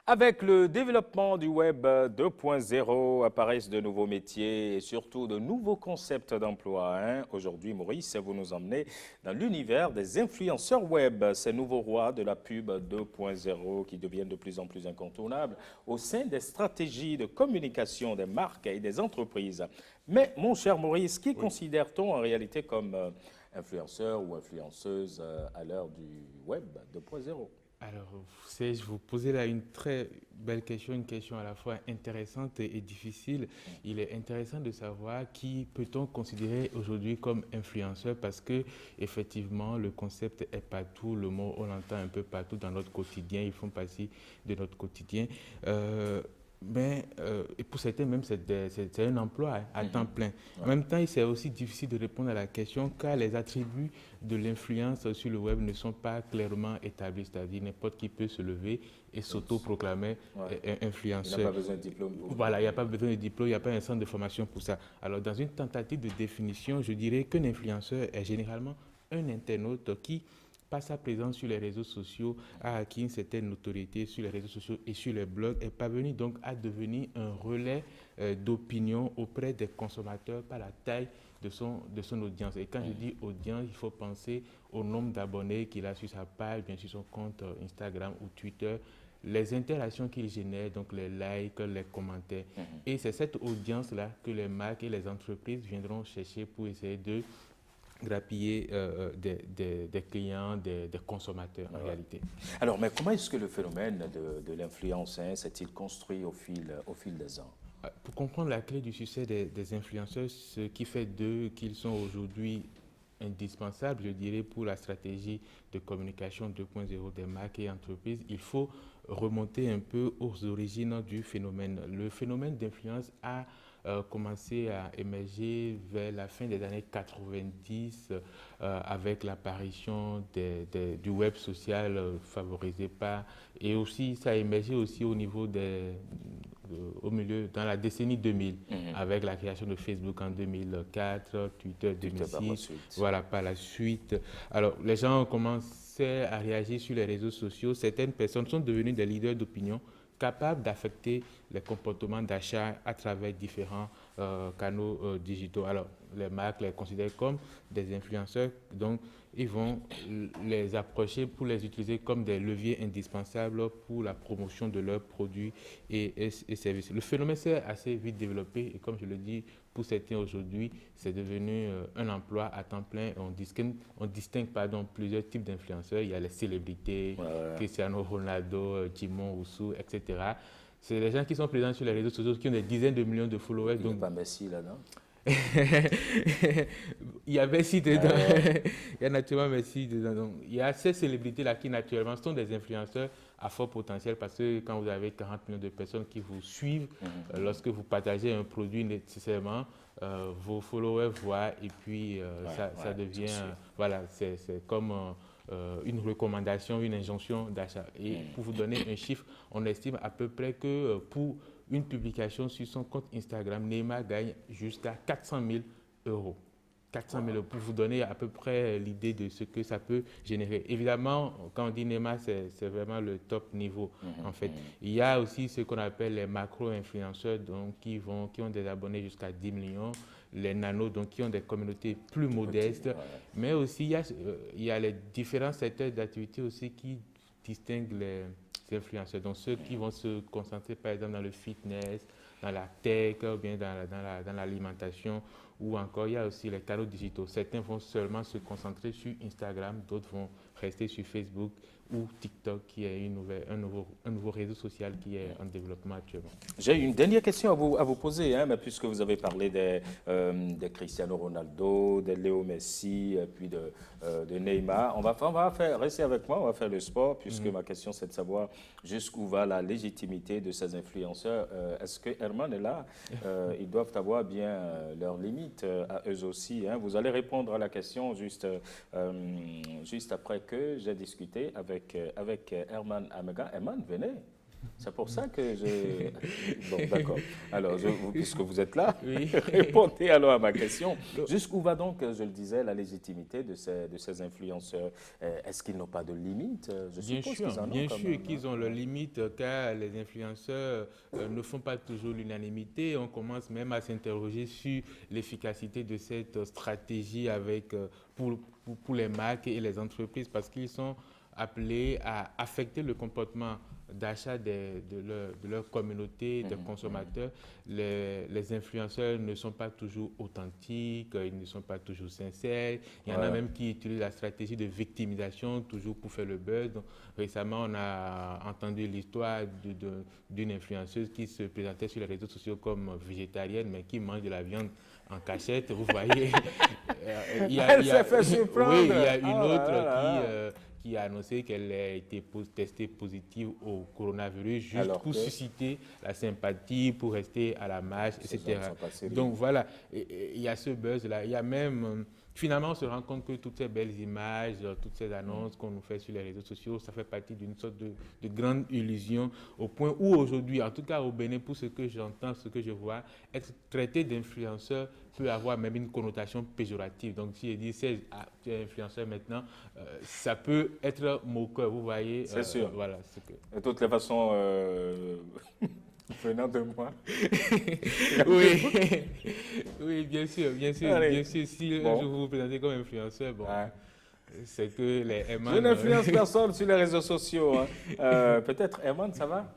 Avec le développement du Web 2.0, apparaissent de nouveaux métiers et surtout de nouveaux concepts d'emploi, hein. Aujourd'hui, Maurice, vous nous emmenez dans l'univers des influenceurs web, ces nouveaux rois de la pub 2.0 qui deviennent de plus en plus incontournables au sein des stratégies de communication des marques et des entreprises. Mais, mon cher Maurice, qui Oui. considère-t-on en réalité comme influenceur ou influenceuse à l'heure du Web 2.0? Alors, vous savez, je vous posais là une très belle question, une question à la fois intéressante et difficile. Il est intéressant de savoir qui peut-on considérer aujourd'hui comme influenceur parce que effectivement le concept est partout, le mot on l'entend un peu partout dans notre quotidien, ils font partie de notre quotidien. Et pour certains même, c'est un emploi hein, à temps plein. En Ouais. même temps, c'est aussi difficile de répondre à la question car les attributs de l'influence sur le web ne sont pas clairement établis. C'est-à-dire n'importe qui peut se lever et s'auto-proclamer Ouais. Il n'a influenceur. pas besoin de diplôme pour. Voilà, il n'y a pas besoin de diplôme, il n'y a pas un centre de formation pour ça. Alors, dans une tentative de définition, je dirais qu'un influenceur est généralement un internaute qui, par sa présence sur les réseaux sociaux, a acquis une certaine notoriété sur les réseaux sociaux et sur les blogs, est parvenu donc à devenir un relais d'opinion auprès des consommateurs par la taille de son audience. Et quand je dis audience, il faut penser au nombre d'abonnés qu'il a sur sa page, bien sûr son compte Instagram ou Twitter, les interactions qu'il génère, donc les likes, les commentaires. Et c'est cette audience-là que les marques et les entreprises viendront chercher pour essayer de grappiller des clients, des consommateurs en réalité. Alors, mais comment est-ce que le phénomène de l'influence s'est-il construit au fil des ans? Pour comprendre la clé du succès des influenceurs, ce qui fait d'eux qu'ils sont aujourd'hui indispensables, je dirais, pour la stratégie de communication 2.0 des marques et entreprises, il faut remonter un peu aux origines du phénomène. Le phénomène d'influence a commencé à émerger vers la fin des années 90 avec l'apparition du web social favorisé par, et aussi ça a émergé aussi au niveau au milieu, dans la décennie 2000, avec la création de Facebook en 2004, Twitter Twitter par la 2006, suite. voilà, par la suite. Alors, les gens ont commencé à réagir sur les réseaux sociaux. Certaines personnes sont devenues des leaders d'opinion capables d'affecter les comportements d'achat à travers différents canaux digitaux. Alors, les marques les considèrent comme des influenceurs, donc ils vont les approcher pour les utiliser comme des leviers indispensables pour la promotion de leurs produits et services. Le phénomène s'est assez vite développé et comme je le dis, pour certains aujourd'hui, c'est devenu un emploi à temps plein. On distingue plusieurs types d'influenceurs. Il y a les célébrités, Ouais. Cristiano Ronaldo, Jimon Oussou, etc. C'est des gens qui sont présents sur les réseaux sociaux, qui ont des dizaines de millions de followers. Il n'y a Donc, pas Messi là, non? il y a Messi dedans, Ouais. il y a naturellement Messi dedans. Donc, il y a ces célébrités-là qui naturellement sont des influenceurs à fort potentiel parce que quand vous avez 40 millions de personnes qui vous suivent, lorsque vous partagez un produit nécessairement, vos followers voient et puis ça devient, voilà, c'est comme une recommandation, une injonction d'achat. Et pour vous donner un chiffre, on estime à peu près que pour une publication sur son compte Instagram, Neymar gagne jusqu'à 400 000 euros. 400 000 euros pour vous donner à peu près l'idée de ce que ça peut générer. Évidemment, quand on dit Neymar, c'est vraiment le top niveau en fait. Il y a aussi ce qu'on appelle les macro-influenceurs donc, qui ont des abonnés jusqu'à 10 millions, les nanos donc, qui ont des communautés plus modestes, mais aussi il y a les différents secteurs d'activité aussi qui distinguent les influenceurs. Donc ceux qui vont se concentrer par exemple dans le fitness, dans la tech, ou bien dans l'alimentation, ou encore il y a aussi les canaux digitaux. Certains vont seulement se concentrer sur Instagram, d'autres vont rester sur Facebook ou TikTok, qui est un nouveau réseau social qui est en développement actuellement. J'ai une dernière question à vous poser, hein, mais puisque vous avez parlé de Cristiano Ronaldo, de Léo Messi, puis de Neymar. On va faire, rester avec moi, on va faire le sport, puisque ma question c'est de savoir jusqu'où va la légitimité de ces influenceurs. Est-ce que Herman est là? Ils doivent avoir bien leurs limites à eux aussi, hein. Vous allez répondre à la question juste après que j'ai discuté avec Herman Amega. Herman, venez. C'est pour ça que je... Bon, d'accord. Alors, puisque vous êtes là, Oui. répondez alors à ma question. Jusqu'où va donc, je le disais, la légitimité de ces influenceurs? Est-ce qu'ils n'ont pas de limite? Je suppose qu'ils en ont Bien quand sûr même, hein. qu'ils ont leurs limites car les influenceurs ne font pas toujours l'unanimité. On commence même à s'interroger sur l'efficacité de cette stratégie pour les marques et les entreprises parce qu'ils sont appelés à affecter le comportement d'achat de leur communauté, de consommateurs. Les influenceurs ne sont pas toujours authentiques, ils ne sont pas toujours sincères. Il y en a Ouais. même qui utilisent la stratégie de victimisation toujours pour faire le buzz. Donc, récemment, on a entendu l'histoire d'une influenceuse qui se présentait sur les réseaux sociaux comme végétarienne, mais qui mange de la viande en cachette, vous voyez. Elle s'est fait surprendre. Oui, il y a une Oh là autre là là. qui a annoncé qu'elle a été testée positive au coronavirus juste Alors pour que susciter la sympathie, pour rester à la marge, ces gens etc. ne sont pas sérieux. Donc voilà, il y a ce buzz-là. Il y a même, finalement, on se rend compte que toutes ces belles images, toutes ces annonces qu'on nous fait sur les réseaux sociaux, ça fait partie d'une sorte de grande illusion au point où aujourd'hui, en tout cas au Bénin, pour ce que j'entends, ce que je vois, être traité d'influenceur peut avoir même une connotation péjorative. Donc, si je dis tu es influenceur maintenant, ça peut être moqueur, vous voyez. C'est sûr. Voilà. De toutes les façons, venant de moi. Oui, oui, bien sûr, bien sûr, Allez. bien sûr. Si Bon. je vous présente comme influenceur, bon, Ouais. c'est que les Je Eman, n'influence personne sur les réseaux sociaux, hein. Peut-être, Herman, ça va?